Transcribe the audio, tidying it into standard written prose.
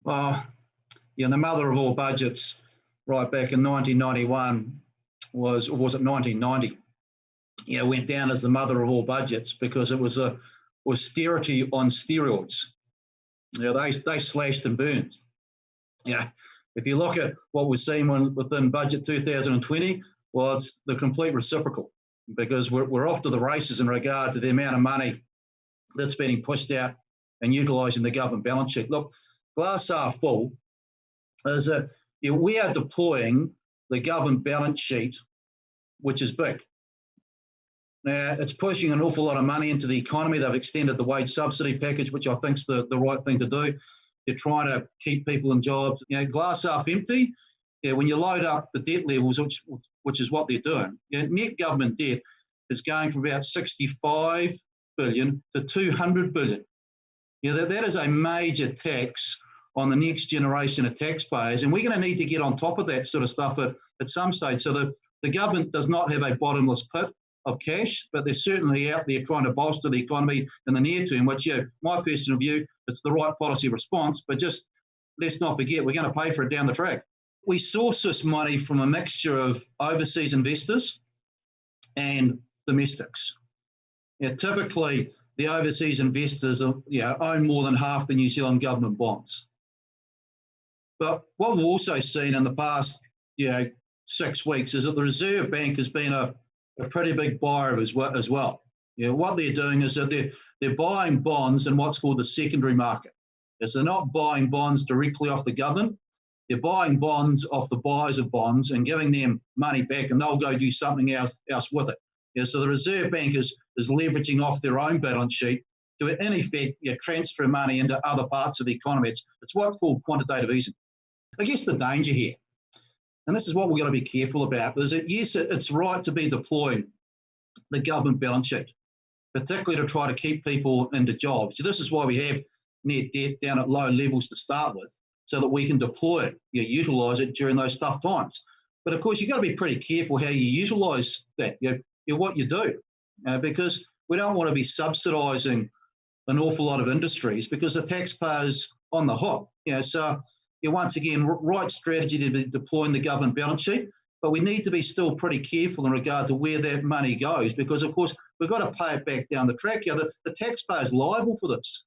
Well, the mother of all budgets right back in 1991 was it 1990? Went down as the mother of all budgets because it was a austerity on steroids. They slashed and burned. If you look at what we're seeing within budget 2020, well, it's the complete reciprocal, because we're off to the races in regard to the amount of money that's being pushed out and utilising the government balance sheet. Look, glass half full is that we are deploying the government balance sheet, which is big. Now, it's pushing an awful lot of money into the economy. They've extended the wage subsidy package, which I think is the right thing to do. They're trying to keep people in jobs. Glass half empty. When you load up the debt levels, which is what they're doing, net government debt is going from about 65 billion to 200 billion. That is a major tax on the next generation of taxpayers, and we're going to need to get on top of that sort of stuff at some stage. So the government does not have a bottomless pit of cash, but they're certainly out there trying to bolster the economy in the near term, which, my personal view, it's the right policy response, but just let's not forget, we're going to pay for it down the track. We source this money from a mixture of overseas investors and domestics. Typically, the overseas investors own more than half the New Zealand government bonds. But what we've also seen in the past 6 weeks is that the Reserve Bank has been a pretty big buyer as well. What they're doing is that they're buying bonds in what's called the secondary market. So they're not buying bonds directly off the government. They're buying bonds off the buyers of bonds and giving them money back, and they'll go do something else with it. So the Reserve Bank is leveraging off their own balance sheet to, in effect, transfer money into other parts of the economy. It's what's called quantitative easing. I guess the danger here, and this is what we've got to be careful about, is that, yes, it's right to be deploying the government balance sheet, particularly to try to keep people into jobs. So this is why we have net debt down at low levels to start with, so that we can deploy it, utilise it during those tough times. But of course, you've got to be pretty careful how you utilise that, what you do, because we don't want to be subsidising an awful lot of industries because the taxpayer's on the hook. So once again, right strategy to be deploying the government balance sheet, but we need to be still pretty careful in regard to where that money goes, because of course we've got to pay it back down the track. The taxpayer's liable for this.